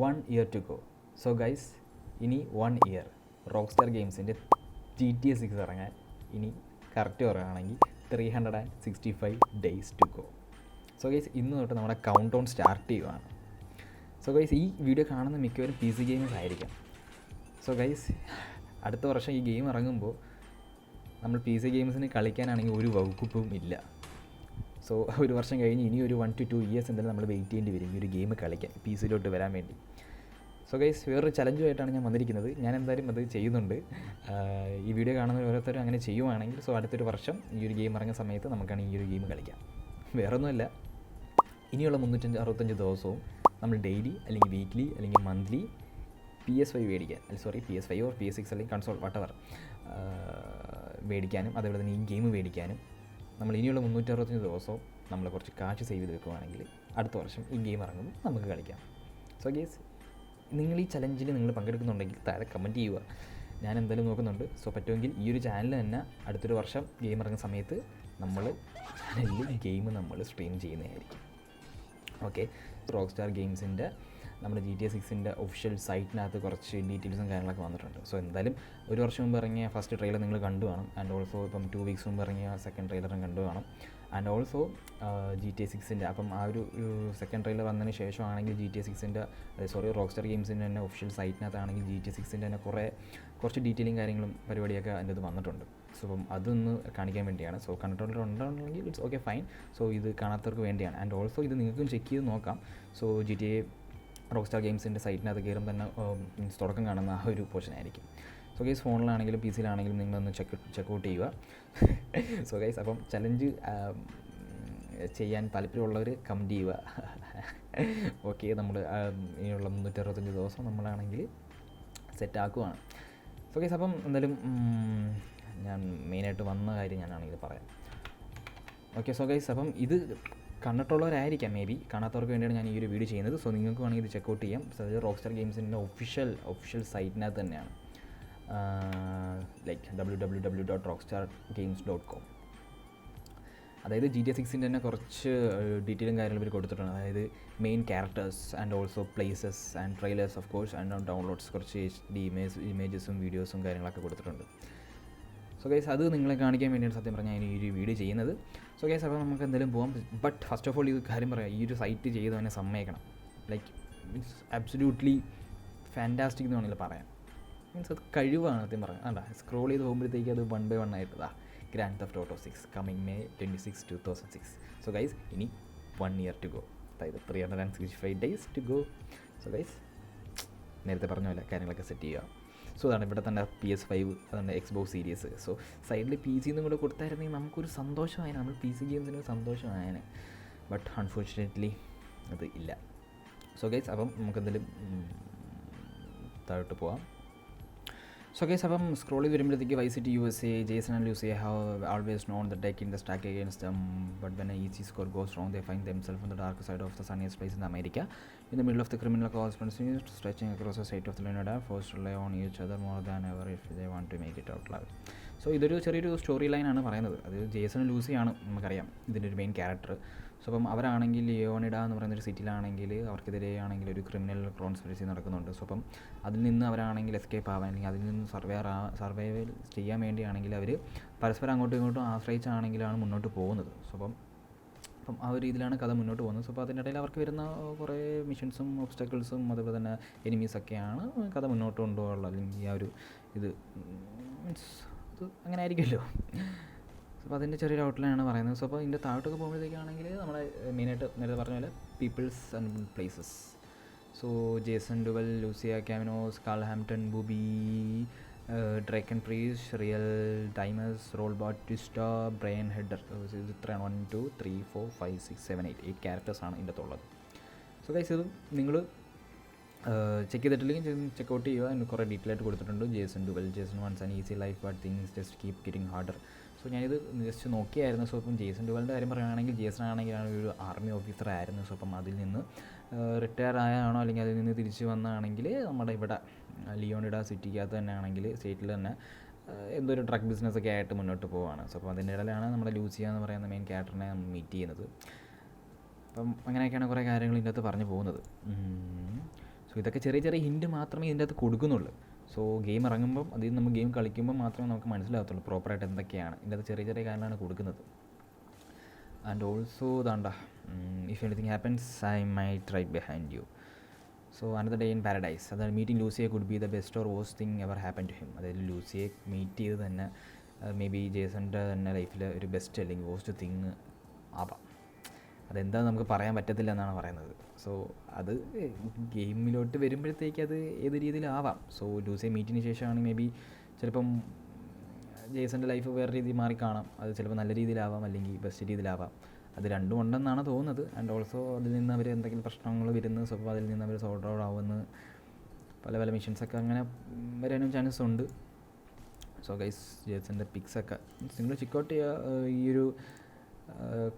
1 year to go. So guys, ഇനി 1 year rock star ഗെയിംസിൻ്റെ GTA 6 ഇറങ്ങാൻ ഇനി കറക്റ്റ് പറയുകയാണെങ്കിൽ 365 days to go. So guys, ഇന്ന് തൊട്ട് നമ്മുടെ കൗണ്ട് ഡൗൺ സ്റ്റാർട്ട് ചെയ്യുവാണ്. സോ ഗൈസ്, ഈ വീഡിയോ കാണുന്ന മിക്കവരും PC ഗെയിമേഴ്സ് ആയിരിക്കാം. സോ ഗൈസ്, അടുത്ത വർഷം ഈ ഗെയിം ഇറങ്ങുമ്പോൾ നമ്മൾ PC ഗെയിംസിന് കളിക്കാനാണെങ്കിൽ ഒരു വകുപ്പും ഇല്ല. സോ ഒരു വർഷം കഴിഞ്ഞ് ഇനി ഒരു 1 to 2 years എന്തായാലും നമ്മൾ വെയിറ്റ് ചെയ്യേണ്ടി വരും ഈ ഒരു ഗെയിം കളിക്കാൻ PC-ലോട്ട് വരാൻ വേണ്ടി. സോ ഗൈസ്, വേറൊരു ചലഞ്ചുമായിട്ടാണ് ഞാൻ വന്നിരിക്കുന്നത്. ഞാൻ എന്തായാലും അത് ചെയ്യുന്നുണ്ട്. ഈ വീഡിയോ കാണുന്ന ഓരോരുത്തരും അങ്ങനെ ചെയ്യുവാണെങ്കിൽ സോ അടുത്തൊരു വർഷം ഈ ഒരു ഗെയിം ഇറങ്ങുന്ന സമയത്ത് നമുക്കാണെങ്കിൽ ഈ ഒരു ഗെയിം കളിക്കാം. വേറൊന്നുമല്ല, ഇനിയുള്ള 365 ദിവസവും നമ്മൾ ഡെയിലി അല്ലെങ്കിൽ വീക്ക്ലി അല്ലെങ്കിൽ മന്ത്ലി PS5 മേടിക്കാൻ, PS5 ഓർ PS6 അല്ലെങ്കിൽ കൺസോൾ വട്ടവർ മേടിക്കാനും അതേപോലെ തന്നെ ഈ ഗെയിം മേടിക്കാനും നമ്മൾ ഇനിയുള്ള 365 ദിവസവും നമ്മൾ കുറച്ച് കാശ് സേവ് ചെയ്ത് വെക്കുകയാണെങ്കിൽ അടുത്ത വർഷം ഈ ഗെയിം ഇറങ്ങുമ്പോൾ നമുക്ക് കളിക്കാം. സോ ഗേസ്, നിങ്ങൾ ഈ ചലഞ്ചിൽ നിങ്ങൾ പങ്കെടുക്കുന്നുണ്ടെങ്കിൽ താഴെ കമൻറ്റ് ചെയ്യുക. ഞാൻ എന്തായാലും നോക്കുന്നുണ്ട്. സോ പറ്റുമെങ്കിൽ ഈ ഒരു ചാനൽ തന്നെ അടുത്തൊരു വർഷം ഗെയിം ഇറങ്ങുന്ന സമയത്ത് നമ്മൾ ചാനലിൽ ഗെയിം നമ്മൾ സ്ട്രീം ചെയ്യുന്നതായിരിക്കും. ഓക്കെ, റോക്ക് സ്റ്റാർ ഗെയിംസിൻ്റെ നമ്മുടെ GTA 6 ഒഫീഷ്യൽ സൈറ്റിനകത്ത് കുറച്ച് ഡീറ്റെയിൽസും കാര്യങ്ങളൊക്കെ വന്നിട്ടുണ്ട്. സോ എന്തായാലും ഒരു വർഷം മുമ്പ് ഇറങ്ങിയ ഫസ്റ്റ് ട്രെയിലർ നിങ്ങൾ കണ്ടു കാണും. ആൻഡ് ഓൾസോ ഇപ്പം 2 weeks മുമ്പ് ഇറങ്ങിയ സെക്കൻഡ് ട്രെയിലറും കണ്ടു കാണും. ആൻഡ് ഓൾസോ GTA 6 അപ്പം ആ ഒരു സെക്കൻഡ് ട്രെയിലർ വന്നതിന് ശേഷമാണെങ്കിൽ GTA 6 റോക്ക് സ്റ്റാർ ഗെയിംസിൻ്റെ തന്നെ ഒഫീഷ്യൽ സൈറ്റിനകത്താണെങ്കിൽ GTA 6 തന്നെ കുറച്ച് ഡീറ്റെയിലും കാര്യങ്ങളും പരിപാടിയൊക്കെ അതിൻ്റെ അത് വന്നിട്ടുണ്ട്. സോ അപ്പം അതൊന്ന് കാണിക്കാൻ വേണ്ടിയാണ്. സോ കണ്ടിട്ടുണ്ടെങ്കിൽ ഇറ്റ്സ് ഓക്കെ, ഫൈൻ. സോ ഇത് കാണാത്തവർക്ക് വേണ്ടിയാണ്. ആൻഡ് ഓൾസോ ഇത് നിങ്ങൾക്കും ചെക്ക് ചെയ്ത് നോക്കാം. സോ GTA റോക്ക് സ്റ്റാർ ഗെയിംസിൻ്റെ സൈറ്റിനകത്ത് കയറും തന്നെ തുടക്കം കാണുന്ന ആ ഒരു പോർഷൻ ആയിരിക്കും. സോ ഗൈസ്, ഫോണിലാണെങ്കിലും PC-യിലാണെങ്കിലും നിങ്ങളൊന്ന് ചെക്കൗട്ട് ചെയ്യുക. സോ ഗൈസ്, അപ്പം ചലഞ്ച് ചെയ്യാൻ താല്പര്യമുള്ളവർ കമൻറ്റ് ചെയ്യുക. ഓക്കെ, നമ്മൾ ഇനിയുള്ള 365 ദിവസം നമ്മളാണെങ്കിൽ സെറ്റാക്കുവാണ്. സോ ഗൈസ്, അപ്പം എന്തായാലും ഞാൻ മെയിനായിട്ട് വന്ന കാര്യം ഞാനാണെങ്കിൽ പറയാം. ഓക്കെ, സോ ഗൈസ്, അപ്പം ഇത് കണ്ടിട്ടുള്ളവരായിരിക്കാം മേ ബി. കാണാത്തവർക്ക് വേണ്ടിയാണ് ഞാൻ ഈ ഒരു വീഡിയോ ചെയ്യുന്നത്. സോ നിങ്ങൾക്ക് വേണമെങ്കിൽ ഇത് ചെക്കൗട്ട് ചെയ്യാം. സോ ഇത് റോക്ക് സ്റ്റാർ ഗെയിംസിൻ്റെ ഒഫീഷ്യൽ സൈറ്റിനകത്ത് തന്നെയാണ്. Like www.rockstargames.com. അതായത് GTA 6 തന്നെ കുറച്ച് ഡീറ്റെയിലും കാര്യങ്ങളും ഇവർ കൊടുത്തിട്ടുണ്ട്. അതായത് main characters and also places and trailers of course and downloads, കുറച്ച് HD ഇമേജസും വീഡിയോസും കാര്യങ്ങളൊക്കെ കൊടുത്തിട്ടുണ്ട്. സോ ഗൈസ്, അത് നിങ്ങളെ കാണിക്കാൻ വേണ്ടിയാണ് സത്യം പറഞ്ഞാൽ ഞാൻ ഈ ഒരു വീഡിയോ ചെയ്യുന്നത്. സോ ഗൈസ്, അപ്പോൾ നമുക്ക് എന്തായാലും പോകാം. ബട്ട് ഫസ്റ്റ് ഓഫ് ഓൾ ഇത് കാര്യം പറയാം, ഈ ഒരു സൈറ്റ് ചെയ്തവനെ സമ്മതിക്കണം. ലൈക്ക് മീൻസ് അബ്സല്യൂട്ട്ലി ഫാൻറ്റാസ്റ്റിക് എന്ന് വേണമെങ്കിൽ പറയാം. മീൻസ് അത് കഴിവാണ് സത്യം പറയാം. അല്ല, സ്ക്രോൾ ചെയ്ത് പോകുമ്പോഴത്തേക്ക് അത് 1 by 1 ആയിട്ട് grand theft auto 6 coming May 26, 2006. So guys, ഇനി 1 year to go, അതായത് 365 days to go. So guys, നേരത്തെ പറഞ്ഞ പോലെ കാര്യങ്ങളൊക്കെ സെറ്റ് ചെയ്യുക. സോ അതാണ് ഇവിടെ തന്നെ PS5, അതുകൊണ്ട് Xbox Series. സോ സൈഡിൽ PC-ന്നും കൂടെ കൊടുത്തായിരുന്നെങ്കിൽ നമുക്കൊരു സന്തോഷമായേനെ, നമ്മൾ PC ഗെയിംസിന് സന്തോഷമായേനെ. ബട്ട് അൺഫോർച്ചുനേറ്റ്ലി അത് ഇല്ല. സോ ഗൈസ്, അപ്പം നമുക്കെന്തായാലും താഴോട്ട് പോവാം. സോ ഗൈസ്, അപ്പം സ്ക്രോൾ ചെയ്ത് വരുമ്പോഴത്തേക്ക് Vice City USA, Jason and Lucy have always known the deck in the stack against them, but when an easy score goes wrong, they find themselves on the dark side of the sunniest place in America, in the middle of the criminal conspiracy stretching across the state of the United, forced to rely on each other more than ever if they want to make it out loud. So ഇതൊരു ചെറിയൊരു story ലൈനാണ് പറയുന്നത്. അത് Jason ലൂസിയാണ് നമുക്കറിയാം ഇതിൻ്റെ ഒരു main character. So അപ്പം അവരാണെങ്കിൽ ലിയോണിഡ എന്ന് പറയുന്നൊരു സിറ്റിയിലാണെങ്കിൽ അവർക്കെതിരെ ആണെങ്കിൽ ഒരു ക്രിമിനൽ കോൺസ്പിറസി നടക്കുന്നുണ്ട്. സോ അപ്പം അതിൽ നിന്ന് അവരാണെങ്കിൽ എസ്കേപ്പ് ആവാൻ അല്ലെങ്കിൽ അതിൽ നിന്ന് സർവൈവ് ചെയ്യാൻ വേണ്ടിയാണെങ്കിൽ അവർ പരസ്പരം അങ്ങോട്ടും ഇങ്ങോട്ടും ആശ്രയിച്ചാണെങ്കിലാണ് മുന്നോട്ട് പോകുന്നത്. സോ അപ്പം ആ ഒരു രീതിയിലാണ് കഥ മുന്നോട്ട് പോകുന്നത്. സോ അപ്പോൾ അതിൻ്റെ ഇടയിൽ അവർക്ക് വരുന്ന കുറേ മിഷൻസും ഒബ്സ്റ്റക്കിൾസും അതുപോലെ തന്നെ എനിമീസൊക്കെയാണ് കഥ മുന്നോട്ട് കൊണ്ടുപോകാനുള്ളത്. അല്ലെങ്കിൽ ആ ഒരു ഇത് മീൻസ് അത് അങ്ങനെ ആയിരിക്കുമല്ലോ. അപ്പോൾ അതിൻ്റെ ചെറിയൊരു ഔട്ട്ലൈനാണ് പറയുന്നത്. സോ അപ്പോൾ ഇതിൻ്റെ താഴോട്ടൊക്കെ പോകുമ്പോഴത്തേക്കാണെങ്കിൽ നമ്മുടെ മെയിനായിട്ട് നേരത്തെ പറഞ്ഞ പോലെ peoples and places. So Jason Duval, Lucia Caminos, Cal Hampton, Boobie, Drequan Priest, real timers, Raul Bautista, Brian Heder. ഇത് ഇത്രയാണ് 1 2 3 4 5 6 7 8 ക്യാരക്ടേഴ്സാണ് ഇതിൻ്റെ അകത്തുള്ളത്. സോ ഗൈസ്, ഇത് നിങ്ങൾ ചെക്ക് ചെയ്തിട്ടില്ലെങ്കിൽ ചെക്കൗട്ട് ചെയ്യുക. അതിന് കുറേ ഡീറ്റെയിൽ ആയിട്ട് കൊടുത്തിട്ടുണ്ട്. Jason once an easy life but things just keep getting harder. So ഞാനിത് ജസ്റ്റ് നോക്കിയായിരുന്നു. സോ ഇപ്പം ജേസൺ ഡുവലിൻ്റെ കാര്യം പറയുകയാണെങ്കിൽ ജേസൺ ആണെങ്കിലാണ് ഒരു ആർമി ഓഫീസർ ആയിരുന്നു. സോ അപ്പം അതിൽ നിന്ന് റിട്ടയർ ആയാണോ അല്ലെങ്കിൽ അതിൽ നിന്ന് തിരിച്ച് വന്നാണെങ്കിൽ നമ്മുടെ ഇവിടെ ലിയോണിഡ സിറ്റിക്കകത്ത് തന്നെ ആണെങ്കിൽ സ്റ്റേറ്റിൽ തന്നെ എന്തോ ഒരു ഡ്രഗ് ബിസിനസ്സൊക്കെ ആയിട്ട് മുന്നോട്ട് പോവുകയാണ്. സോ അപ്പോൾ അതിൻ്റെ ഇടയിലാണ് നമ്മുടെ ലൂസിയ എന്ന് പറയുന്ന മെയിൻ ക്യാരക്ടറിനെ നമ്മൾ മീറ്റ് ചെയ്യുന്നത്. അപ്പം അങ്ങനെയൊക്കെയാണ് കുറേ കാര്യങ്ങൾ ഇതിൻ്റെ അകത്ത് പറഞ്ഞു പോകുന്നത്. സോ ഇതൊക്കെ ചെറിയ ചെറിയ ഹിൻറ്റ് മാത്രമേ ഇതിൻ്റെ അകത്ത് കൊടുക്കുന്നുള്ളൂ. സോ ഗെയിം ഇറങ്ങുമ്പം അതിൽ നമ്മൾ ഗെയിം കളിക്കുമ്പോൾ മാത്രമേ നമുക്ക് മനസ്സിലാകത്തുള്ളൂ പ്രോപ്പറായിട്ട് എന്തൊക്കെയാണ് ഇതിൻ്റെ അകത്ത് ചെറിയ ചെറിയ കാര്യങ്ങളാണ് കൊടുക്കുന്നത്. ആൻഡ് ഓൾസോ ദാണ്ട if anything happens I might right behind you. So another day in paradise. അതായത് മീറ്റിംഗ് ലൂസിയെ could be the best or worst thing ever happen to him. അതായത് ലൂസിയെ മീറ്റ് ചെയ്ത് തന്നെ മേ ബി ജേസൻ്റെ തന്നെ ലൈഫിൽ ഒരു ബെസ്റ്റ് അല്ലെങ്കിൽ വേഴ്സ്റ്റ് തിങ് ആവാം. അതെന്താണെന്ന് നമുക്ക് പറയാൻ പറ്റത്തില്ല എന്നാണ് പറയുന്നത്. സോ അത് ഗെയിമിലോട്ട് വരുമ്പോഴത്തേക്ക് അത് ഏത് രീതിയിലാവാം. സോ ലൂസിയെ മീറ്റിന് ശേഷമാണെങ്കിൽ മേ ബി ചിലപ്പം ജേസൻ്റെ ലൈഫ് വേറെ രീതിയിൽ മാറിക്കാണാം. അത് ചിലപ്പോൾ നല്ല രീതിയിലാവാം അല്ലെങ്കിൽ ബെസ്റ്റ് രീതിയിലാവാം. അത് രണ്ടും ഉണ്ടെന്നാണ് തോന്നുന്നത്. ആൻഡ് ഓൾസോ അതിൽ നിന്ന് അവർ എന്തെങ്കിലും പ്രശ്നങ്ങൾ വരുന്നു, സോ അതിൽ നിന്ന് അവർ സോൾട്ട് ഔട്ട് ആവുന്ന പല പല മിഷൻസൊക്കെ അങ്ങനെ വരാനും ചാൻസ് ഉണ്ട്. സോ ഗൈസ് ജേസൻ്റെ പിക്സൊക്കെ നിങ്ങൾ ചെക്കൗട്ട് ചെയ്യുക. ഈ ഒരു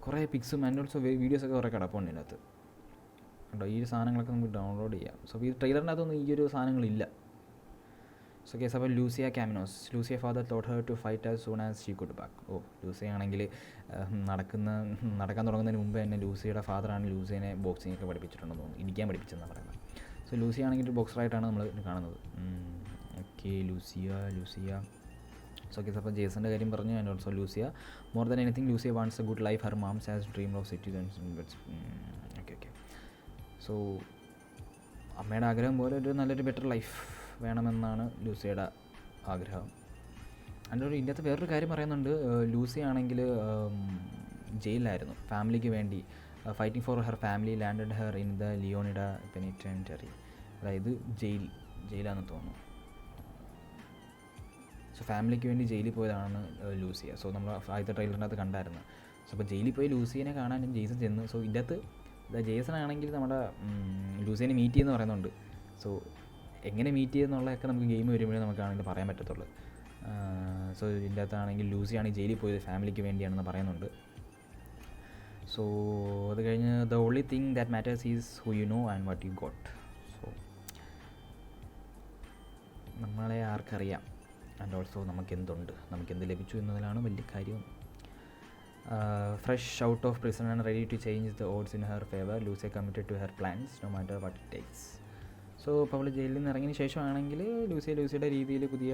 കുറേ പിക്സും ആൻഡ് ഓൾസോ വീഡിയോസൊക്കെ കുറേ കിടപ്പുണ്ട് ഇതിനകത്ത് കേട്ടോ. ഈ സാധനങ്ങളൊക്കെ നമുക്ക് ഡൗൺലോഡ് ചെയ്യാം. സോ ഈ ട്രെയിലറിനകത്തൊന്നും ഈ ഒരു സാധനങ്ങളില്ല. സോ കേസ് അപ്പോൾ Lucia Caminos. Lucia father taught her to fight as soon as she could back. Lucia ആണെങ്കിൽ നടക്കാൻ തുടങ്ങുന്നതിന് മുമ്പ് തന്നെ ലൂസിയുടെ ഫാദറാണ് ലൂസിയനെ ബോക്സിംഗ് ഒക്കെ പഠിപ്പിച്ചിട്ടുണ്ടെന്ന് തോന്നുന്നു, ഇരിക്കാൻ പഠിപ്പിച്ചെന്നാണ് പറയുന്നത്. സോ ലൂസിയ ആണെങ്കിൽ ഒരു ബോക്സറായിട്ടാണ് നമ്മൾ കാണുന്നത്. Okay Lucia. സോ കേസ് അപ്പോൾ ജേസൻ്റെ കാര്യം പറഞ്ഞു. And also Lucia more than anything Lucia wants A good life. Har mom's has dream of citizens. Okay. So അമ്മയുടെ ആഗ്രഹം പോലെ ഒരു നല്ലൊരു ബെറ്റർ ലൈഫ് വേണമെന്നാണ് ലൂസിയുടെ ആഗ്രഹം. അതിൻ്റെ ഒരു ഇതിൻ്റെ അകത്ത് വേറൊരു കാര്യം പറയുന്നുണ്ട്. ലൂസി ആണെങ്കിൽ ജയിലിലായിരുന്നു ഫാമിലിക്ക് വേണ്ടി. Fighting for her family landed her in the Leonida penitentiary. അതായത് ജയിലാണെന്ന് തോന്നുന്നു. സോ ഫാമിലിക്ക് വേണ്ടി ജയിലിൽ പോയതാണ് ലൂസിയ. സോ നമ്മൾ ആദ്യത്തെ ട്രെയിലറിനകത്ത് കണ്ടായിരുന്നു. സോ അപ്പോൾ ജയിലിൽ പോയി ലൂസിയനെ കാണാനും ജെയ്സൺ ചെന്ന്. സോ ഇതിൻ്റെ അകത്ത് ജെയ്സൺ ആണെങ്കിൽ നമ്മുടെ ലൂസിയനെ മീറ്റ് ചെയ്യുമെന്ന് പറയുന്നുണ്ട്. സോ എങ്ങനെ മീറ്റ് ചെയ്യുന്നുള്ളതൊക്കെ നമുക്ക് ഗെയിം വരുമ്പോഴേ നമുക്കാണെങ്കിൽ പറയാൻ പറ്റത്തുള്ളൂ. സോ ഇതിൻ്റെ അകത്താണെങ്കിൽ ലൂസിയാണെങ്കിൽ ജയിലിൽ പോയത് ഫാമിലിക്ക് വേണ്ടിയാണെന്ന് പറയുന്നുണ്ട്. സോ അത് കഴിഞ്ഞ് the only thing that matters is who you know and what you got. So നമ്മളെ ആർക്കറിയാം ആൻഡ് ഓൾസോ നമുക്കെന്തുണ്ട്, നമുക്കെന്ത് ലഭിച്ചു എന്നതിലാണ് വലിയ കാര്യം. Fresh out of prison and ready to change the odds in her favour Lucia committed to her plans no matter what it takes. So ഇപ്പോൾ അവൾ ജയിലിൽ നിന്ന് ഇറങ്ങിയതിന് ശേഷമാണെങ്കിൽ ലൂസിയുടെ രീതിയിൽ പുതിയ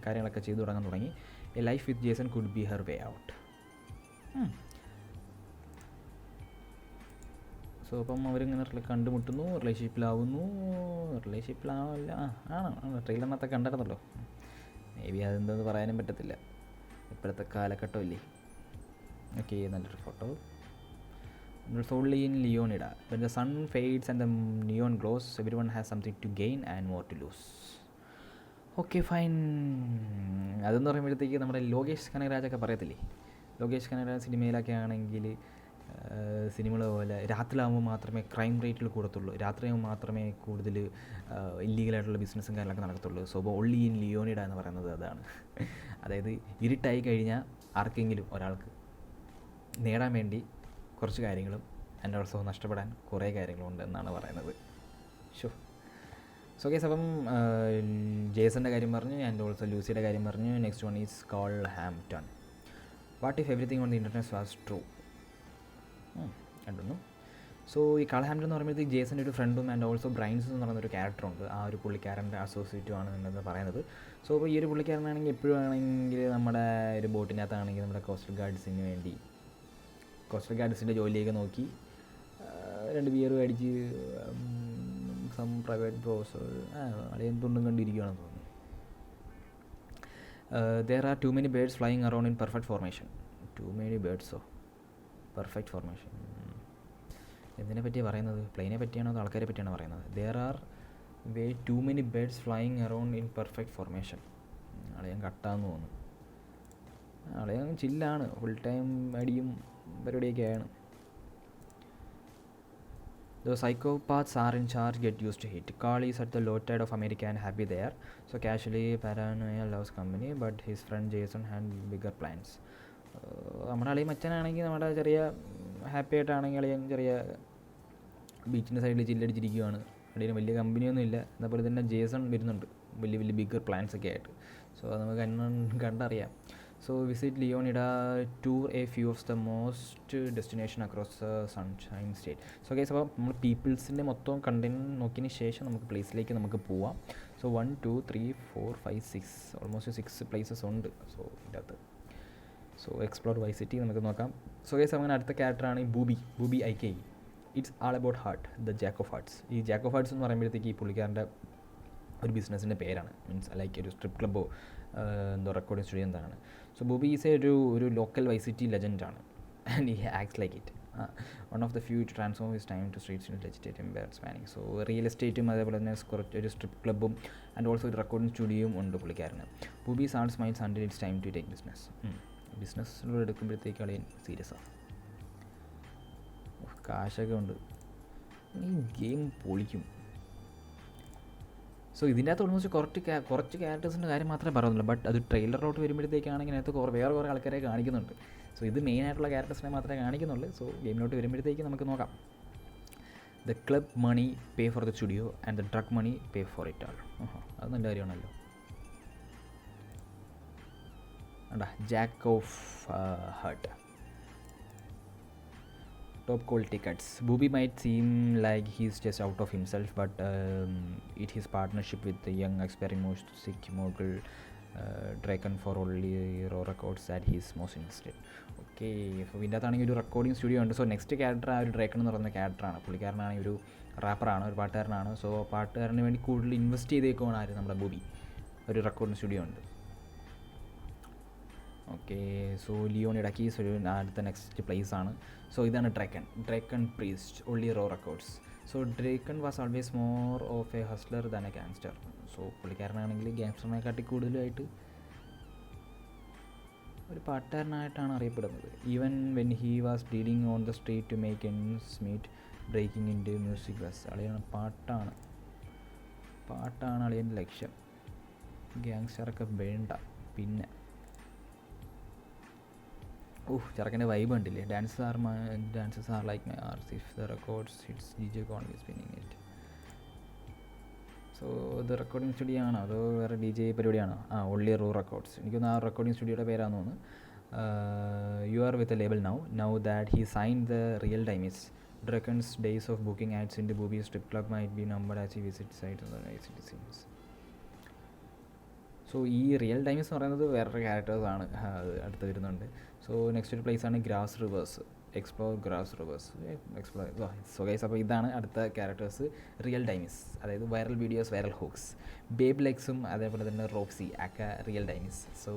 കാര്യങ്ങളൊക്കെ ചെയ്തു തുടങ്ങാൻ തുടങ്ങി. A life with Jason could be her way out. So അപ്പം അവരിങ്ങനെ കണ്ടുമുട്ടുന്നു, റിലേഷൻഷിപ്പിലാവില്ല ആണ് ട്രെയിലറിനകത്ത് കണ്ടിരുന്നല്ലോ. മേ ബി അതെന്തെന്ന് പറയാനും പറ്റത്തില്ല, ഇപ്പോഴത്തെ കാലഘട്ടമല്ലേ. ഓക്കെ, നല്ലൊരു photo. Solely in Leonida. When the sun fades and the neon glows, everyone has something to gain and more to lose. Okay fine. അതെന്ന് പറയുമ്പോഴത്തേക്ക് നമ്മുടെ ലോകേഷ് കനകരാജൊക്കെ പറയത്തില്ലേ, ലോകേഷ് കനകരാജ് സിനിമയിലൊക്കെ ആണെങ്കിൽ സിനിമകൾ പോലെ രാത്രിയാകുമ്പോൾ മാത്രമേ ക്രൈം റേറ്റിൽ കൂടത്തുള്ളൂ, രാത്രിയാകുമ്പോൾ മാത്രമേ കൂടുതൽ ഇല്ലീഗലായിട്ടുള്ള ബിസിനസ്സും കാര്യങ്ങളൊക്കെ നടക്കത്തുള്ളൂ. സോ ഓൺലി ഇൻ ലിയോണിഡ എന്ന് പറയുന്നത് അതാണ്. അതായത് ഇരുട്ടായി കഴിഞ്ഞാൽ ആർക്കെങ്കിലും ഒരാൾക്ക് നേടാൻ വേണ്ടി കുറച്ച് കാര്യങ്ങളും ആൻഡ് ഓൾസോ നഷ്ടപ്പെടാൻ കുറേ കാര്യങ്ങളും ഉണ്ട് എന്നാണ് പറയുന്നത്. സോ കേസ് അപ്പം ജേസൻ്റെ കാര്യം പറഞ്ഞു ആൻഡ് ഓൾസോ ലൂസിയുടെ കാര്യം പറഞ്ഞു. Next one is Cal Hampton. What if everything on the internet was true? കണ്ടുന്നു. സോ ഈ കാൾ ഹാംപ്റ്റൺ എന്ന് പറയുമ്പോഴത്തേക്ക് ജേസൻ്റെ ഒരു ഫ്രണ്ടും ആൻഡ് ഓൾസോ ബ്രൈൻസ് എന്ന് പറയുന്നൊരു ക്യാരക്ടറുണ്ട്. ആ ഒരു പുള്ളിക്കാരൻ്റെ അസോസിയേറ്റും ആണ് എന്നത് പറയുന്നത്. സോ അപ്പോൾ ഈ ഒരു പുള്ളിക്കാരനാണെങ്കിൽ എപ്പോഴും ആണെങ്കിൽ നമ്മുടെ ഒരു ബോട്ടിനകത്താണെങ്കിൽ നമ്മുടെ കോസ്റ്റൽ ഗാർഡ്സിൻ്റെ ജോലിയൊക്കെ നോക്കി 2 ബിയർ അടിച്ച് സം പ്രൈവറ്റ് ബ്രോസർ അളിയും തുണ്ടും കണ്ടിരിക്കുകയാണെന്ന് തോന്നുന്നു. there are too many birds flying around in perfect formation. Too many birds perfect formation. എന്തിനെ പറ്റിയാണ് പറയുന്നത്? പ്ലെയിനെ പറ്റിയാണോ അതോ ആൾക്കാരെ പറ്റിയാണോ പറയുന്നത്? there are way too many birds flying around in perfect formation. അളിയൻ കട്ടാന്ന് തോന്നുന്നു. അളിയൻ ചില്ലാണ്, ഫുൾ ടൈം അടിയും പരിപാടിയൊക്കെയാണ്. The psychopaths are in charge, get used to it. Carl is at the low tide of America and happy there. So casually, paranoia loves company, but his friend Jason had bigger plans. നമ്മുടെ അളിയും അച്ഛനാണെങ്കിൽ നമ്മുടെ ചെറിയ happy ആയിട്ടാണെങ്കിൽ അളിയൻ ചെറിയ ബീച്ചിൻ്റെ സൈഡിൽ ചില്ലടിച്ചിരിക്കുകയാണ്. അളിയന് വലിയ കമ്പനിയൊന്നും ഇല്ല. അതേപോലെ തന്നെ ജേസൺ വരുന്നുണ്ട് വലിയ ബിഗർ പ്ലാൻസൊക്കെ ആയിട്ട്. സോ അത് നമുക്ക് കണ്ടറിയാം. So visit Leonida, tour a few of the most destination across the Sunshine State. So guys, അപ്പോൾ നമ്മൾ പീപ്പിൾസിൻ്റെ മൊത്തം കണ്ടന്റ് നോക്കിയതിന് ശേഷം നമുക്ക് പ്ലേസിലേക്ക് നമുക്ക് പോവാം. സോ 1 2 3 4 5 6 ഓൾമോസ്റ്റ് 6 പ്ലേസസ് ഉണ്ട്. സോ ഇതിൻ്റെ അകത്ത് സോ എക്സ്പ്ലോർ വൈ സിറ്റി നമുക്ക് നോക്കാം. സോ ഗൈസ് അങ്ങനെ അടുത്ത ക്യാരക്ടറാണ് Boobie IK. It's all about heart, the jack of hearts. ഈ ജാക്ക് ഓഫ് ഹാർട്ട്സ് എന്ന് പറയുമ്പോഴത്തേക്ക് ഈ പുള്ളിക്കാരൻ്റെ ഒരു ബിസിനസ്സിൻ്റെ പേരാണ്. മീൻസ് ലൈക്ക് ഒരു സ്ട്രിപ്പ് ക്ലബ്ബോ എന്തോ റെക്കോർഡിംഗ് സ്റ്റുഡിയോ എന്താണ്. സോ ബൂബി ഈസ് ഒരു ലോക്കൽ വൈ സിറ്റി ലെജൻഡാണ് and he acts like it. One of the few to transform his time to streets in legitimate ബാറ്റ്സ്മാനിങ്. സോ റിയൽ എസ്റ്റേറ്റും അതേപോലെ തന്നെ കുറച്ച് ഒരു സ്ട്രിപ്പ് ക്ലബ്ബും ആൻഡ് ഓൾസോ ഒരു റെക്കോർഡിംഗ് സ്റ്റുഡിയോയും ഉണ്ട് പുള്ളിക്കാരന്. Boobie's arts minds until it's time to take ബിസിനസ്സിലൂടെ എടുക്കുമ്പോഴത്തേക്ക് കളിയൻ സീരിയസ് ആണ്. കാശൊക്കെ ഉണ്ട്, ഈ ഗെയിം പൊളിക്കും. സോ ഇതിൻ്റെ അകത്ത് ഓൾമോസ്റ്റ് കുറച്ച് ക്യാരക്ടേഴ്സിൻ്റെ കാര്യം മാത്രമേ പറയുന്നുള്ളൂ. ബട്ട് അത് ട്രെയിലറിലോട്ട് വരുമ്പോഴത്തേക്കാണെങ്കിൽ അതിനകത്ത് വേറെ കുറേ ആൾക്കാരെ കാണിക്കുന്നുണ്ട്. സോ ഇത് മെയിനായിട്ടുള്ള ക്യാരക്ടേഴ്സിനെ മാത്രമേ കാണിക്കുന്നുള്ളൂ. സോ ഗെയിമിലോട്ട് വരുമ്പോഴത്തേക്ക് നമുക്ക് നോക്കാം. The club money pay for the studio and the drug money pay for it all. അത് നല്ല കാര്യമാണല്ലോ. Jack of heart, top quality cuts. Booby might seem like he's just out of himself, but it his partnership with the young experienced mogul Draken for only raw records that he's most interested. Okay, അപ്പോൾ ഇതിൻ്റെ അകത്താണെങ്കിൽ ഒരു recording studio ഉണ്ട്. So next character ആ ഒരു ഡ്രേക്കൺ എന്ന് പറയുന്ന ക്യാരക്ടറാണ്. പുള്ളിക്കാരനാണെങ്കിൽ ഒരു റാപ്പറാണ്, ഒരു പാട്ടുകാരനാണ്. സോ പാട്ടുകാരന് വേണ്ടി കൂടുതൽ ഇൻവെസ്റ്റ് ചെയ്തേക്കുവാണ് ആര്, നമ്മുടെ ബൂബി. ഒരു റെക്കോർഡിംഗ് സ്റ്റുഡിയോ ഉണ്ട്. ഓക്കെ, സോ ലിയോണിഡ കീസ് ഒരു അടുത്ത നെക്സ്റ്റ് പ്ലേസ് ആണ്. സോ ഇതാണ് Drequan Priest, only raw records. So Drequan was always more of a hustler than a gangster. So പുള്ളിക്കാരനാണെങ്കിൽ ഗാങ്സ്റ്ററിനെക്കാട്ടി കൂടുതലായിട്ട് ഒരു പാട്ടുകാരനായിട്ടാണ് അറിയപ്പെടുന്നത്. Even when he was bleeding on the street to make ends meet, breaking in to music biz. അളിയാണ് പാട്ടാണ് അളിയൻ്റെ ലക്ഷ്യം. ഗാങ്സ്റ്ററൊക്കെ വേണ്ട. പിന്നെ ചെറുക്കൻ്റെ വൈബ് ഉണ്ടില്ലേ. Dances are like my arts if the records hits DJ Con is spinning it. So ഇത് റെക്കോർഡിംഗ് സ്റ്റുഡിയോ ആണോ അതോ വേറെ DJ പരിപാടിയാണോ? Only raw records. എനിക്കൊന്ന് ആ റെക്കോർഡിംഗ് സ്റ്റുഡിയോയുടെ പേരാണെന്ന് തോന്നുന്നു. You are with a label now that he sign the real time is Draken's days of booking ads in the Booby strip club might be numbered as he visits sites on the ICT scenes. So ഈ real times എന്ന് പറയുന്നത് വേറൊരു ക്യാരക്ടേഴ്സാണ് അടുത്ത് വരുന്നുണ്ട്. So next ഒരു പ്ലേസാണ് grass rivers. Explore grass rivers. So guys, അപ്പോൾ ഇതാണ് അടുത്ത ക്യാരക്ടേഴ്സ്. റിയൽ ടൈമിസ്, അതായത് viral videos, viral hoax. Babe ലെക്സും അതേപോലെ തന്നെ റോക്സി ഒക്കെ റിയൽ ടൈമിസ്. സോ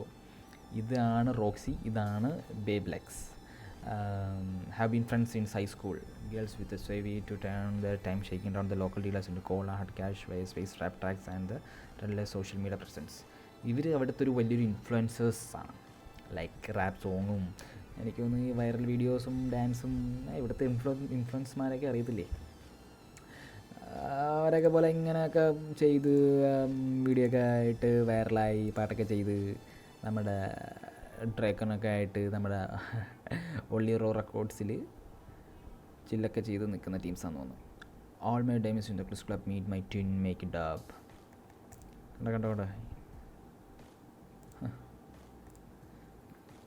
ഇതാണ് റോക്സി, ഇതാണ് babe Lex. Have been friends since high school. Girls with a savvy to turn their time shaking down the local dealers into cola, hard cash, space rap tracks and the relentless social media presence. ഇവർ അവിടുത്തെ ഒരു വലിയൊരു ഇൻഫ്ലുവൻസേഴ്സാണ്. Like rap സോങ്ങും എനിക്ക് തോന്നുന്നു ഈ viral വീഡിയോസും ഡാൻസും ഇവിടുത്തെ ഇൻഫ്ലുവൻസ്മാരൊക്കെ അറിയത്തില്ലേ, അവരൊക്കെ പോലെ ഇങ്ങനെയൊക്കെ ചെയ്ത് വീഡിയോ ഒക്കെ ആയിട്ട് വൈറലായി പാട്ടൊക്കെ ചെയ്ത് നമ്മുടെ ഡ്രേക്കനൊക്കെ ആയിട്ട് നമ്മുടെ ഒള്ളി റോ റെക്കോർഡ്സിൽ ചില്ലൊക്കെ ചെയ്ത് നിൽക്കുന്ന ടീംസാണെന്ന് തോന്നുന്നു. All my dimes in the ക്ലിസ് club meet my twin make it up. കണ്ടോ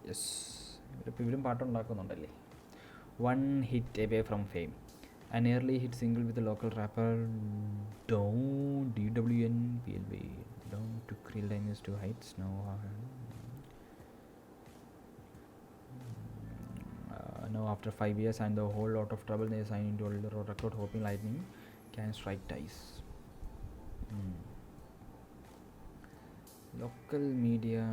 യെസ്, ഇവരും പാട്ടുണ്ടാക്കുന്നുണ്ടല്ലേ. One hit away from fame, an early hit single with the local rapper DWN PLB. Down took real diamonds to heights now. Now after 5 years and a whole lot of trouble, they signed into a record hoping lightning can strike twice. Local media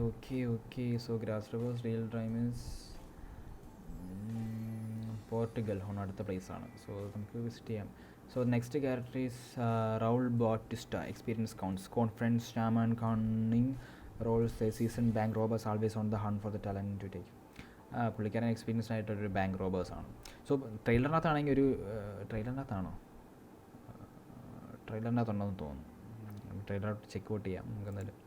okay. So Grass Rivers real time is Port Gellhorn ആണ് അടുത്ത പ്ലേസാണ്. So നമുക്ക് visit ചെയ്യാം. So next character is Raul Bautista. Experience counts, confidence, charm and cunning rules, a season bank robbers always on the hunt for the talent to take. പുള്ളിക്കാരൻ experienced ആയിട്ടൊരു bank റോബേഴ്സാണ്. So ട്രെയിലറിനകത്താണെങ്കിൽ ട്രെയിലറിനകത്തുണ്ടോയെന്ന് തോന്നുന്നു. ട്രെയിലറോട്ട് ചെക്ക് ഔട്ട് ചെയ്യാം നമുക്ക് എന്തായാലും.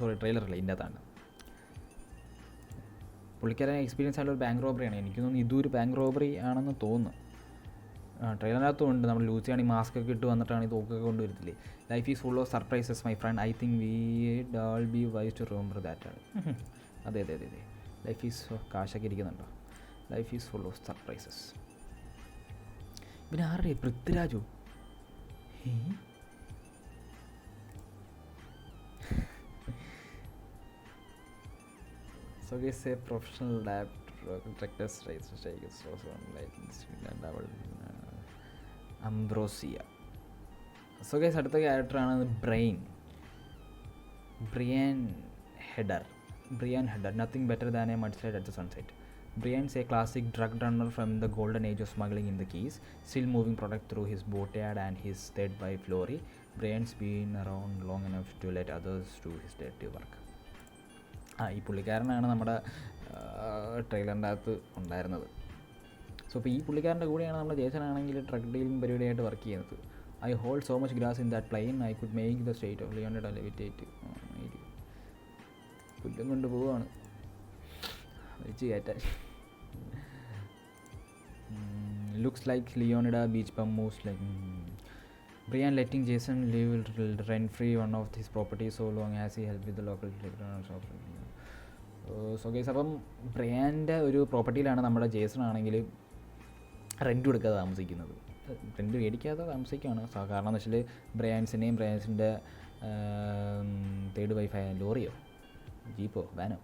സോറി ട്രെയിലറല്ല, ഇതിൻ്റെ അകത്താണ്. പുള്ളിക്കാരൻ എക്സ്പീരിയൻസ് ആയിട്ടുള്ള ഒരു ബാങ്ക് റോബറിയാണ്. എനിക്ക് തോന്നുന്നു ഇതൊരു ബാങ്ക് റോബറി ആണെന്ന് തോന്നുന്നു. ട്രെയിലറിനകത്തും ഉണ്ട്, നമ്മൾ ലൂസിയാണ് ഈ മാസ്ക് ഒക്കെ ഇട്ട് വന്നിട്ടാണ് ഈ തോക്കൊക്കെ കൊണ്ടുവരത്തില്ലേ. Life is full of surprises my friend, I think we shall be wise to remember that ആണ്. അതെ അതെ അതെ അതെ, ലൈഫ് ഈസ് കാശൊക്കെ ഇരിക്കുന്നുണ്ടോ. Life is full of surprises. പിന്നെ ആരുടെ Prithviraj? So we say professional directors Ambrosia. So guys അടുത്ത ക്യാരക്ടറാണ് Brian Header. Nothing better than a mudslide at the sunset. Brian's a classic drug runner from the golden age of smuggling in the Keys, still moving product through his boatyard and his stead by Flory. Brian's been around long enough to let others do his dirty work. ഈ പുള്ളിക്കാരനാണ് നമ്മുടെ ട്രെയിലറിൻ്റെ അകത്ത് ഉണ്ടായിരുന്നത്. So ഇപ്പോൾ ഈ പുള്ളിക്കാരൻ്റെ കൂടെയാണ് നമ്മുടെ ജേസനാണെങ്കിൽ ട്രക്ക് ഡീലിംഗ് പരിപാടിയായിട്ട് വർക്ക് ചെയ്യുന്നത്. I hold so much grass in that plane I could make the state of Leonida levitate. പുല്ലും കൊണ്ട് പോവുകയാണ് വെച്ച് കയറ്റാൻ. Looks like Leonida beach bum moves like Brian letting Jason live rent free one of his properties so long as he helps with the local so guys അപ്പം ബ്രിയാൻ്റെ ഒരു പ്രോപ്പർട്ടിയിലാണ് നമ്മുടെ Jason ആണെങ്കിൽ rent കൊടുക്കാതെ താമസിക്കുന്നത്. റെൻറ്റ് മേടിക്കാതെ താമസിക്കുകയാണ്. കാരണം എന്ന് വെച്ചാൽ ബ്രിയാൻസിൻ്റെ തേർഡ് വൈഫായ ലോറിയോ ജീപ്പോ വാനോ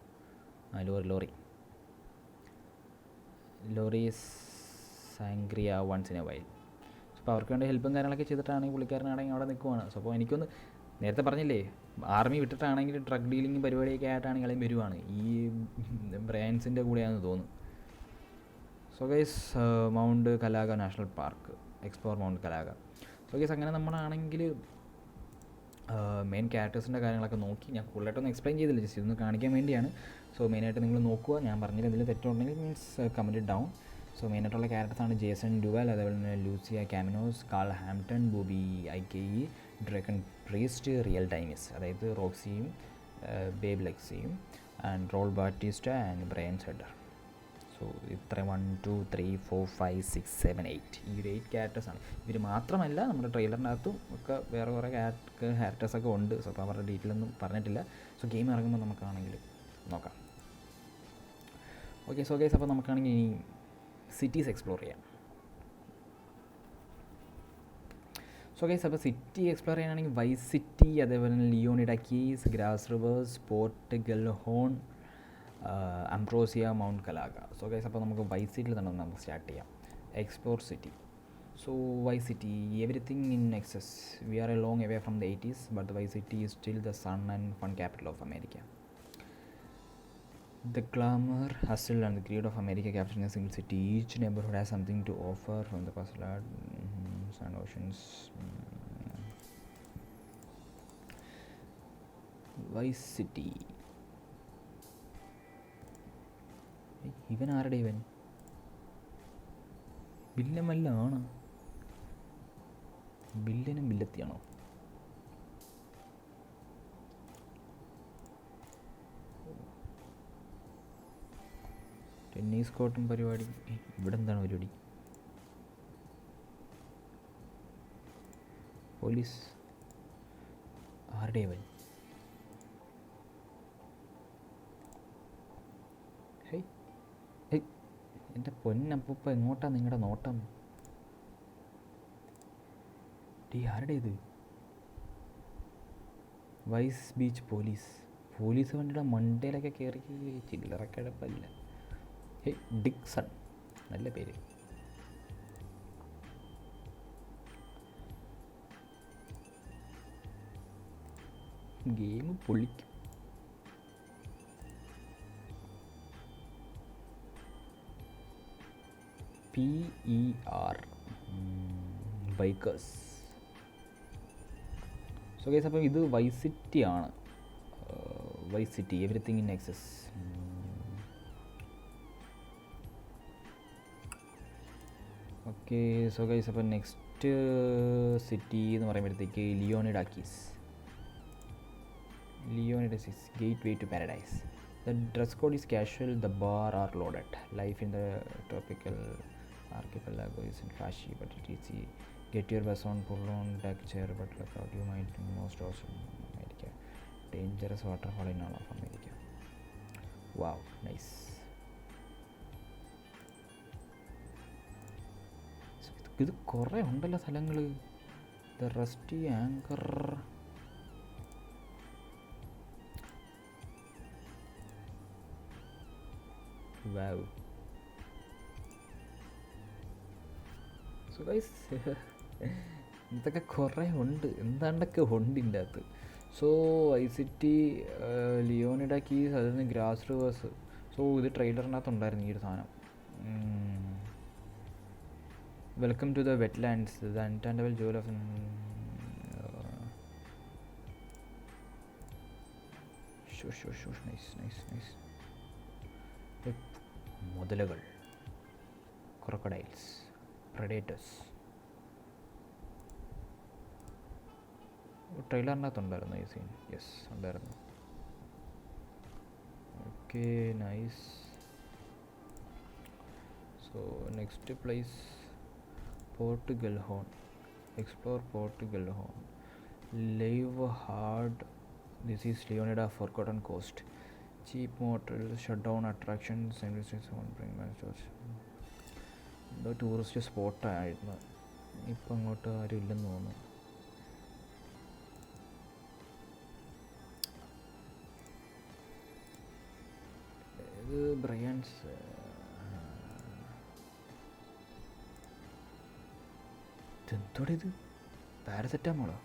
Lori sangria once in a while. അപ്പോൾ അവർക്ക് വേണ്ടി ഹെൽപ്പും കാര്യങ്ങളൊക്കെ ചെയ്തിട്ടാണെങ്കിൽ പുള്ളിക്കാരനാണെങ്കിൽ അവിടെ നിൽക്കുവാണ്. സോ അപ്പോൾ എനിക്കൊന്ന് നേരത്തെ പറഞ്ഞില്ലേ, ആർമി വിട്ടിട്ടാണെങ്കിൽ ഡ്രഗ് ഡീലിംഗ് പരിപാടിയൊക്കെ ആയിട്ടാണെങ്കിൽ കളയും വരുവാണ്. ഈ ബ്രാൻസിൻ്റെ കൂടെയാണെന്ന് തോന്നുന്നു. So guys Mount Kalaga National Park, explore Mount Kalaga. So guys അങ്ങനെ നമ്മളാണെങ്കിൽ മെയിൻ ക്യാരക്ടേഴ്സിൻ്റെ കാര്യങ്ങളൊക്കെ നോക്കി. ഞാൻ കൂടുതലായിട്ടൊന്നും എക്സ്പ്ലെയിൻ ചെയ്തില്ല, ജസ്റ്റ് ഇതൊന്ന് കാണിക്കാൻ വേണ്ടിയാണ്. സോ മെയിനായിട്ട് നിങ്ങൾ നോക്കുക. ഞാൻ പറഞ്ഞില്ല എന്തെങ്കിലും തെറ്റുണ്ടെങ്കിൽ മീൻസ് കമൻറ്റ് ഡൗൺ. സോ മെയിനായിട്ടുള്ള ക്യാരക്ടേഴ്സാണ് ജേസൺ ഡുവൽ, അതേപോലെ തന്നെ Lucia Caminos, Cal Hampton, Bobby Ike, Drequan Priest, real times അതായത് റോക്സിയും ബേബ് ലെക്സിയും, and Raul Bautista and Brian Heder. So ഇത്ര 1 2 3 4 5 6 7 8 ഈ ഒരു 8 ക്യാരക്ടേഴ്സാണ്. ഇവർ മാത്രമല്ല, നമ്മുടെ ട്രെയിലറിനകത്തും ഒക്കെ വേറെ കുറേ ക്യാരക്ടേഴ്സൊക്കെ ഉണ്ട്. സോ അപ്പോൾ അവരുടെ ഡീറ്റെയിൽ ഒന്നും പറഞ്ഞിട്ടില്ല. സോ ഗെയിം ഇറങ്ങുമ്പോൾ നമുക്കാണെങ്കിൽ നോക്കാം. ഓക്കെ സോ ഗൈസ്, അപ്പോൾ നമുക്കാണെങ്കിൽ ഇനി സിറ്റീസ് എക്സ്പ്ലോർ ചെയ്യാം. സോ ഗൈസ് അപ്പോൾ സിറ്റി എക്സ്പ്ലോർ ചെയ്യാനാണെങ്കിൽ വൈസ് സിറ്റി, അതേപോലെ തന്നെ Leonida Keys, Grass Rivers, Port Gellhorn, Ambrosia, Mount Kalaga. So guys അപ്പോൾ നമുക്ക് വൈസ് സിറ്റിയിൽ തന്നെ നമുക്ക് സ്റ്റാർട്ട് ചെയ്യാം. Explore city. So Vice city, everything in excess. We are a long away from the 80s, but the Vice City is still the sun and fun capital of America. The glamour, hustle and the greed of America captured in a single city. Each neighborhood has something to offer, from the coastal art, sand oceans. Vice City. ഇവൻ ആരുടെ ഇവൻ? വില്ലമല്ല ആണ്. വില്ലനും വില്ലത്തിയാണോ? Tennis കോർട്ടും പരിപാടി. ഇവിടെ എന്താണ് പരിപാടി? Police ആരുടെ അവൻ? ഹേയ് ഹേയ് എൻ്റെ പൊന്നപ്പൂപ്പ, എങ്ങോട്ടാണ് നിങ്ങളുടെ നോട്ടം? ആരുടെ ഇത്? വൈസ് ബീച്ച് പോലീസ് വണ്ടിയുടെ മണ്ടയിലൊക്കെ കയറി ചില്ലറ കിഴപ്പല്ല. ഡിക്സൺ, നല്ല പേര്. ഗെയിം പൊളിക്കും. PER bikers. സോ ഗൈസ് അപ്പോൾ ഇത് വൈസ് സിറ്റി ആണ്. Vice city, everything in excess. Okay so guys അപ്പോൾ നെക്സ്റ്റ് സിറ്റി എന്ന് പറയുമ്പോഴത്തേക്ക് Leonida Keys. Leonidas is gateway to paradise. The dress code is casual, the bar are loaded. Life in the tropical archipelago is in flashy, but it is easy. Get your bus on, pull on deck chair, but look out, you might most also in America. Dangerous waterfall in all of America. Wow, nice. ഇത് കുറേ ഉണ്ടല്ലോ സ്ഥലങ്ങൾ. The rusty anchor, wow. So guys ഇതൊക്കെ കുറേ ഉണ്ട്, എന്താണ്ടൊക്കെ ഉണ്ട് ഇതിൻ്റെ അകത്ത്. സോ ICT ലിയോണിഡ കീസ്, അതിൽ നിന്ന് ഗ്രാസ് റിവേഴ്സ്. സോ ഇത് ട്രെയിലറിനകത്ത് ഉണ്ടായിരുന്നു ഈ ഒരു സാധനം. Welcome to the wetlands, the untamable jewel of nice nice nice. മുതലകൾ, ക്രൊക്കഡൈൽസ്, പ്രഡേറ്റേഴ്സ്. ട്രെയിലറിനകത്തുണ്ടായിരുന്നു ഈ സീൻ. യെസ്, ഉണ്ടായിരുന്നു. Okay, nice. So next place Port Gellhorn. Explore Port Gellhorn. Live hard. This is Leonida forgotten coast. Cheap motel, shut down attractions, എന്തോ tourist സ്പോട്ടായിരുന്നു. ഇപ്പം അങ്ങോട്ട് ആരും ഇല്ലെന്ന് തോന്നുന്നു. ഇത് ബ്രയാൻസ്. എന്തോടെ ഇത്? പാരസെറ്റാമോളോ?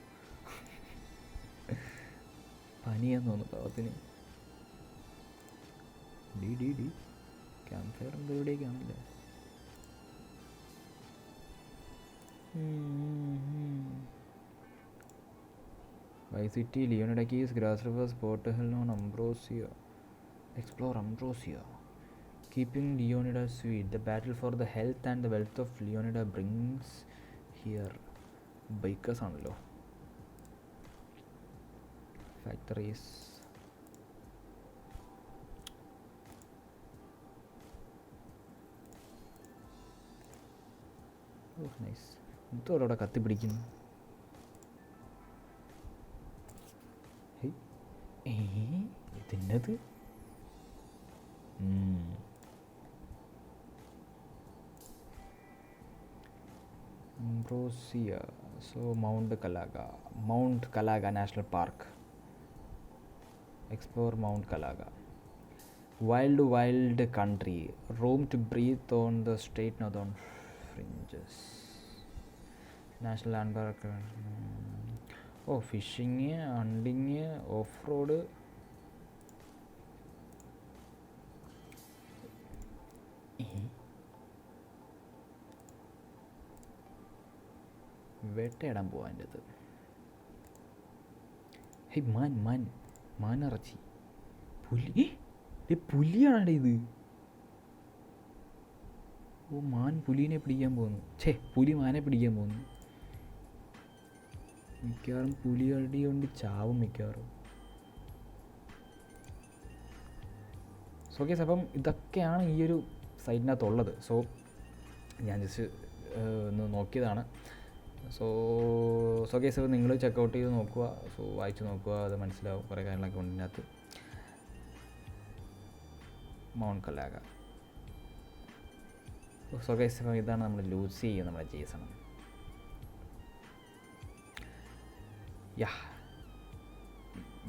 പനിയാന്ന് തോന്നുന്നു പാവത്തിന്. ഡി ക്യാമ്പ് ഫയർ എന്തോ ഇവിടേക്കാണല്ലേ. ICT Leonida Keys, Grass Rivers, Port Gellhorn, Ambrosia. Explore Ambrosia. Keeping Leonida sweet. The battle for the health and the wealth of Leonida brings here. Bikers ആണല്ലോ. Factories. Oh, nice. എന്തോ അവിടെ കത്തി പിടിക്കുന്നു. ഇതെന്നത്? Ambrosia. So Mount Kalaga National Park. Explore Mount Kalaga. Wild country. Room to breathe on the straight northern fringes. National Landmark. Oh, fishing, hunting, off-road. വേട്ടയിടാൻ പോവാ എൻ്റെ അത്. ഹേ മാനിറച്ചി. പുലിയാണേ ഇത്. ഓ, മാൻ പുലിനെ പിടിക്കാൻ പോകുന്നു. പുലി മാനെ പിടിക്കാൻ പോകുന്നു. മിക്കവാറും പുലിയടി കൊണ്ട് ചാവും മിക്കവാറും. സോ കേസ് അപ്പം ഇതൊക്കെയാണ് ഈ ഒരു സൈറ്റിനകത്തുള്ളത്. സോ ഞാൻ ജസ്റ്റ് ഒന്ന് നോക്കിയതാണ്. സോ കേസ് നിങ്ങൾ ചെക്കൗട്ട് ചെയ്ത് നോക്കുക. സോ വായിച്ച് നോക്കുക, അത് മനസ്സിലാവും കുറേ കാര്യങ്ങളൊക്കെ ഉണ്ട് ഇതിനകത്ത്. Mount Kalaga. സോ കേസ് അപ്പം ഇതാണ് നമ്മൾ ലൂസ് ചെയ്യുക നമ്മുടെ ജേസൺ.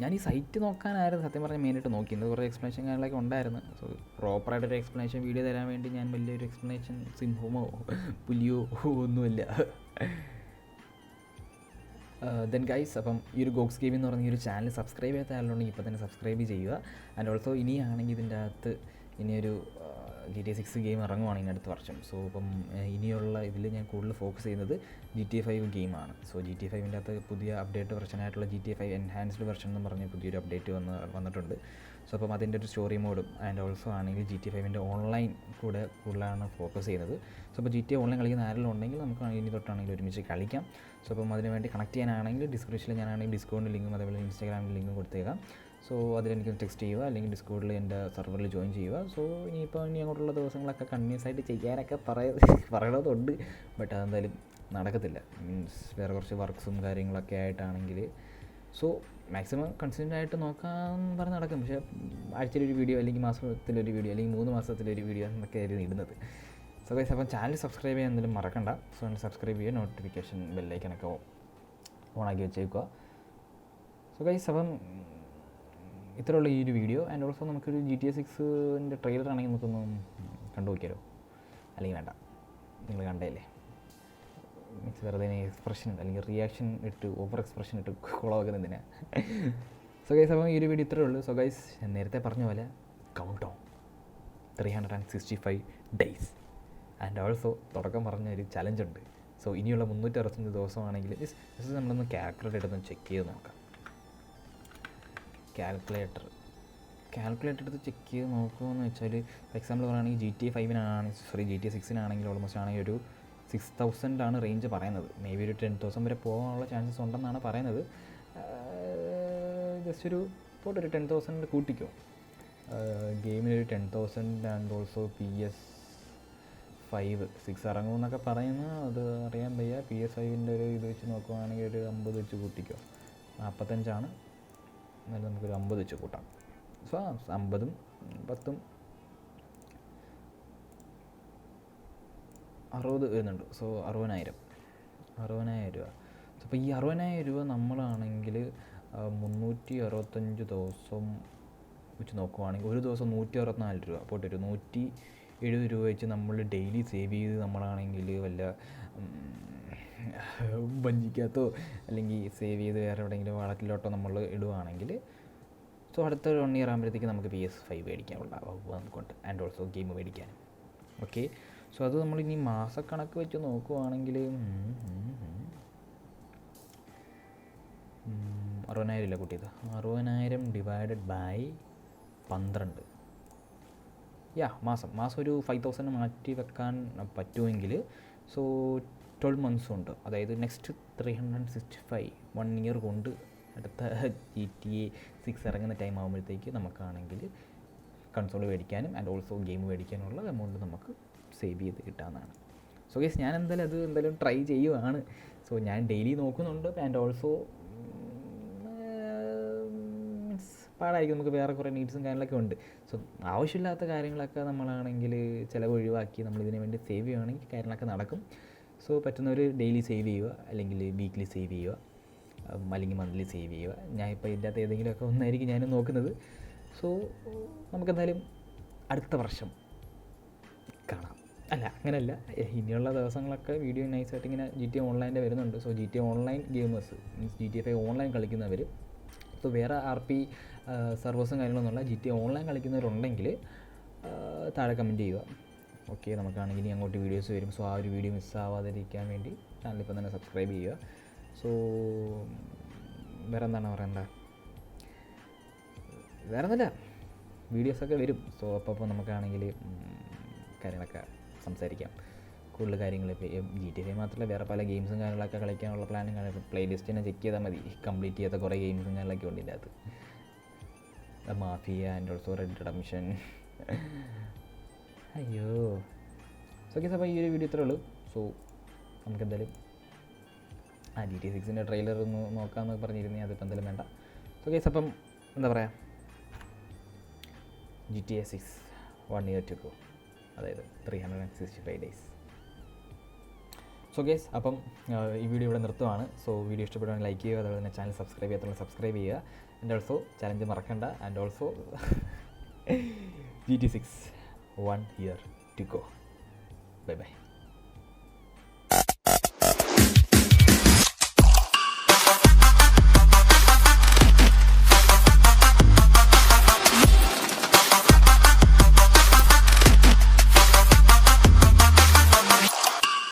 ഞാൻ ഈ സൈറ്റ് നോക്കാനായിരുന്നു സത്യം പറഞ്ഞാൽ മെയിനായിട്ട് നോക്കിയത്. കുറേ എക്സ്പ്ലനേഷൻ കാര്യങ്ങളൊക്കെ ഉണ്ടായിരുന്നു. സോ പ്രോപ്പറായിട്ടൊരു എക്സ്പ്ലനേഷൻ വീഡിയോ തരാൻ വേണ്ടി ഞാൻ വലിയൊരു എക്സ്പ്ലനേഷൻ സിംഹമോ പുലിയോ ഒന്നുമില്ല. ദെൻ ഗൈസ്, അപ്പം ഈ ഒരു ഗോക്സ് ഗെയിമിംഗ് എന്ന് പറഞ്ഞ ഈ ഒരു ചാനൽ സബ്സ്ക്രൈബ് ചെയ്യാത്ത ആളുണ്ടെങ്കിൽ ഇപ്പോൾ തന്നെ സബ്സ്ക്രൈബ് ചെയ്യുക. ആൻഡ് ഓൾസോ ഇനിയാണെങ്കിൽ ഇതിൻ്റെ അകത്ത് ഇനിയൊരു GTA 6 ഗെയിം ഇറങ്ങുവാണ് ഇനി അടുത്ത വർഷം. സോ അപ്പം ഇനിയുള്ള ഇതിൽ ഞാൻ കൂടുതൽ ഫോക്കസ് ചെയ്യുന്നത് GTA 5 ഗെയിമാണ്. സോ GTA 5ൻ്റെ അകത്ത് പുതിയ അപ്ഡേറ്റ് വെർഷനായിട്ടുള്ള GTA 5 എൻഹാൻസ്ഡ് വെർഷൻ എന്ന് പറഞ്ഞ് പുതിയൊരു അപ്ഡേറ്റ് വന്നിട്ടുണ്ട്. സോ അപ്പം അതിൻ്റെ ഒരു സ്റ്റോറി മോഡും ആൻഡ് ഓൾസോ ആണെങ്കിൽ GTA 5 ഓൺലൈൻ കൂടെ കൂടുതലാണ് ഫോക്കസ് ചെയ്യുന്നത്. സോ അപ്പോൾ GTA ഓൺലൈൻ കളിക്കുന്ന ആരെങ്കിലും ഉണ്ടെങ്കിൽ നമുക്ക് ഇനി തൊട്ടാണെങ്കിൽ ഒരുമിച്ച് കളിക്കാം. സോ അപ്പം അതിന് വേണ്ടി കണക്ട് ചെയ്യാനാണെങ്കിൽ ഡിസ്ക്രിപ്ഷനിൽ ഞാനാണെങ്കിൽ ഡിസ്കൗണ്ട് ലിങ്കും അതേപോലെ ഇൻസ്റ്റാഗ്രാമിൽ ലിങ്കും കൊടുത്തേക്കാം. സോ അതിലെനിക്ക് ടെക്സ്റ്റ് ചെയ്യുക അല്ലെങ്കിൽ ഡിസ്കൗണ്ടിൽ എൻ്റെ സെർവറിൽ ജോയിൻ ചെയ്യുക. സോ ഇനി അങ്ങോട്ടുള്ള ദിവസങ്ങളൊക്കെ കണ്ടിന്യൂസ് ആയിട്ട് ചെയ്യാനൊക്കെ പറയണതുണ്ട്. ബട്ട് അതെന്തായാലും നടക്കത്തില്ല. മീൻസ് വേറെ കുറച്ച് വർക്ക്സും കാര്യങ്ങളൊക്കെ ആയിട്ടാണെങ്കിൽ സോ മാക്സിമം കൺസിസ്റ്റൻ്റ് ആയിട്ട് നോക്കാൻ പറഞ്ഞ് നടക്കും. പക്ഷേ ആഴ്ചയിലൊരു വീഡിയോ അല്ലെങ്കിൽ മാസത്തിലൊരു വീഡിയോ അല്ലെങ്കിൽ 3 മാസത്തിലൊരു വീഡിയോ എന്നൊക്കെ ആയിരുന്നു ഇടുന്നത്. സോ ഗൈസ് അപ്പം ചാനൽ സബ്സ്ക്രൈബ് ചെയ്യാൻ എന്തെങ്കിലും മറക്കണ്ട. സോ ചാനൽ സബ്സ്ക്രൈബ് ചെയ്യുക, നോട്ടിഫിക്കേഷൻ ബെല്ലൈക്കനൊക്കെ ഓണാക്കി വെച്ചേക്കുക. സോ ഗൈസ് അപ്പം ഇത്രയുള്ള ഈ ഒരു വീഡിയോ. ആൻഡ് ഓൾസോ നമുക്കൊരു GTA 6 ട്രെയിലർ ആണെങ്കിൽ നമുക്കൊന്ന് കണ്ടു നോക്കിയാലോ? അല്ലെങ്കിൽ വേണ്ട, നിങ്ങൾ കണ്ടല്ലേ, മീൻസ് വെറുതെ എക്സ്പ്രഷൻ അല്ലെങ്കിൽ റിയാക്ഷൻ ഇട്ട് ഓവർ എക്സ്പ്രഷൻ ഇട്ട് കുളമാക്കുന്നതിനാ. സോ ഗൈസ് അപ്പം ഈ ഒരു വീഡിയോ ഇത്രയേ ഉള്ളൂ. സോ ഗൈസ് ഞാൻ നേരത്തെ പറഞ്ഞ പോലെ count down 365 days. And also തുടക്കം പറഞ്ഞ ഒരു ചലഞ്ചുണ്ട്. സോ ഇനിയുള്ള 365 ദിവസമാണെങ്കിൽ ജസ്റ്റ് നമ്മളൊന്ന് കാൽക്കുലേറ്റർ എടുത്തൊന്ന് ചെക്ക് ചെയ്ത് നോക്കാം. കാൽക്കുലേറ്റർ എടുത്ത് ചെക്ക് ചെയ്ത് നോക്കുമെന്ന് വെച്ചാൽ ഫോർ എക്സാമ്പിൾ പറയുകയാണെങ്കിൽ GTA 6 ഓൾമോസ്റ്റ് ആണെങ്കിൽ ഒരു 6,000 ആണ് റേഞ്ച് പറയുന്നത്. മേ ബി ഒരു 10,000 വരെ പോകാനുള്ള ചാൻസസ് ഉണ്ടെന്നാണ് പറയുന്നത്. ജസ്റ്റ് ഒരു 10,000 കൂട്ടിക്കോ. ഗെയിമിനൊരു 10,000 ആൻഡ് ഓൾസോ PS5 6 ഇറങ്ങുമെന്നൊക്കെ പറയുന്നു. അത് അറിയാൻ വയ്യ. PS5 ഒരു ഇത് വെച്ച് നോക്കുവാണെങ്കിൽ ഒരു 50 വെച്ച് കൂട്ടിക്കോ. 45 എന്നാലും നമുക്കൊരു 50 വെച്ച് കൂട്ടാം. സോ 50ഉം 10ഉം 60 വരുന്നുണ്ട്. സോ 60,000 രൂപ. സോ അപ്പോൾ ഈ 60,000 രൂപ നമ്മളാണെങ്കിൽ 365 ദിവസം വെച്ച് നോക്കുവാണെങ്കിൽ ഒരു ദിവസം 164 രൂപ പോട്ടെ, ഒരു 170 രൂപ വെച്ച് നമ്മൾ ഡെയിലി സേവ് ചെയ്ത് നമ്മളാണെങ്കിൽ വല്ല വഞ്ചിക്കകത്തോ അല്ലെങ്കിൽ സേവ് ചെയ്ത് വേറെ എവിടെയെങ്കിലും വാളറ്റിലോട്ടോ നമ്മൾ ഇടുവാണെങ്കിൽ സോ അടുത്ത 1 ഇയർ ആകുമ്പോഴത്തേക്ക് നമുക്ക് PS5 മേടിക്കാനുള്ള നമുക്കുണ്ട്. ആൻഡ് ഓൾസോ ഗെയിം മേടിക്കാനും. ഓക്കെ, സോ അത് നമ്മളിനി മാസക്കണക്ക് വെച്ച് നോക്കുവാണെങ്കിൽ 60,000 ഇല്ല കൂട്ടിയത്, 60,000 ഡിവൈഡഡ് ബൈ 12. മാസം ഒരു 5,000 മാറ്റി വെക്കാൻ പറ്റുമെങ്കിൽ സോ 12 months ഉണ്ട്. അതായത് നെക്സ്റ്റ് 365 1 ഇയർ കൊണ്ട് അടുത്ത GTA 6 ഇറങ്ങുന്ന ടൈം ആകുമ്പോഴത്തേക്ക് നമുക്കാണെങ്കിൽ കൺസോൾ മേടിക്കാനും ആൻഡ് ഓൾസോ ഗെയിം മേടിക്കാനുള്ള എമൗണ്ട് നമുക്ക് സേവ് ചെയ്ത് കിട്ടാവുന്നതാണ്. സോ ഗൈസ് ഞാൻ എന്തായാലും ട്രൈ ചെയ്യുവാണ്. സോ ഞാൻ ഡെയിലി നോക്കുന്നുണ്ട്. ആൻഡ് ഓൾസോ മീൻസ് പാടായിരിക്കും, നമുക്ക് വേറെ കുറേ നീഡ്സും കാര്യങ്ങളൊക്കെ ഉണ്ട്. സോ ആവശ്യമില്ലാത്ത കാര്യങ്ങളൊക്കെ നമ്മളാണെങ്കിൽ ചിലവ് ഒഴിവാക്കി നമ്മളിതിനു വേണ്ടി സേവ് ചെയ്യുകയാണെങ്കിൽ കാര്യങ്ങളൊക്കെ നടക്കും. സോ പറ്റുന്നവർ ഡെയിലി സേവ് ചെയ്യുക, അല്ലെങ്കിൽ വീക്ക്ലി സേവ് ചെയ്യുക, അല്ലെങ്കിൽ മന്ത്ലി സേവ് ചെയ്യുക. ഞാൻ ഇപ്പോൾ ഇതിൻ്റെ അകത്ത് ഏതെങ്കിലുമൊക്കെ ഒന്നായിരിക്കും ഞാൻ നോക്കുന്നത്. സോ നമുക്കെന്തായാലും അടുത്ത വർഷം കാണാം. അങ്ങനെയല്ല, ഇനിയുള്ള ദിവസങ്ങളൊക്കെ വീഡിയോ നൈസായിട്ട് ഇങ്ങനെ GTA ഓൺലൈൻ്റെ വരുന്നുണ്ട്. So GTA online gamers means GTA 5 online കളിക്കുന്നവർ, സോ വേറെ RP സർവേഴ്സും കാര്യങ്ങളൊന്നുമില്ല, GTA ഓൺലൈൻ കളിക്കുന്നവരുണ്ടെങ്കിൽ താഴെ കമൻറ്റ് ചെയ്യുക. ഓക്കെ, നമുക്കാണെങ്കിൽ ഇനി അങ്ങോട്ട് വീഡിയോസ് വരും. സോ ആ ഒരു വീഡിയോ മിസ്സാവാതിരിക്കാൻ വേണ്ടി ചാനൽ ഇപ്പം തന്നെ സബ്സ്ക്രൈബ് ചെയ്യുക. സോ വേറെ എന്താണ് പറയണ്ടത്? വേറെ ഒന്നുമില്ല, വീഡിയോസൊക്കെ വരും. സോ അപ്പോൾ നമുക്കാണെങ്കിൽ കാര്യങ്ങളൊക്കെ സംസാരിക്കാം. കൂടുതൽ കാര്യങ്ങൾ GTA 5 മാത്രമല്ല വേറെ പല ഗെയിംസും കാര്യങ്ങളൊക്കെ കളിക്കാനുള്ള പ്ലാനും കാണും. പ്ലേലിസ്റ്റ് തന്നെ ചെക്ക് ചെയ്താൽ മതി, കംപ്ലീറ്റ് ചെയ്യാത്ത കുറേ ഗെയിംസും കാര്യങ്ങളൊക്കെ ഉണ്ട് ഇതിൻ്റെ അകത്ത്. Mafia and also red redemption. അയ്യോ. സോ ഗൈസ് അപ്പോൾ ഈ ഒരു വീഡിയോ ഇത്രേ ഉള്ളൂ. സോ നമുക്കെന്തായാലും GTA 6 ട്രെയിലർ ഒന്ന് നോക്കാമെന്ന് പറഞ്ഞിരുന്നേ, അതിപ്പോൾ എന്തായാലും വേണ്ട. സോ ഗൈസ് അപ്പം എന്താ പറയുക, GTA 6 1 year to go, അതായത് 365 days. സോ ഗൈസ് അപ്പം ഈ വീഡിയോ ഇവിടെ നിർത്തുവാണ്. സോ വീഡിയോ ഇഷ്ടപ്പെടുവാണെങ്കിൽ ലൈക്ക് ചെയ്യുക, അതുപോലെ തന്നെ ചാനൽ സബ്സ്ക്രൈബ് ചെയ്യാത്തുള്ള സബ്സ്ക്രൈബ് ചെയ്യുക. ആൻഡ് ഓൾസോ ചലഞ്ച് മറക്കണ്ട. And also GTA 6 1 year to go. Bye bye.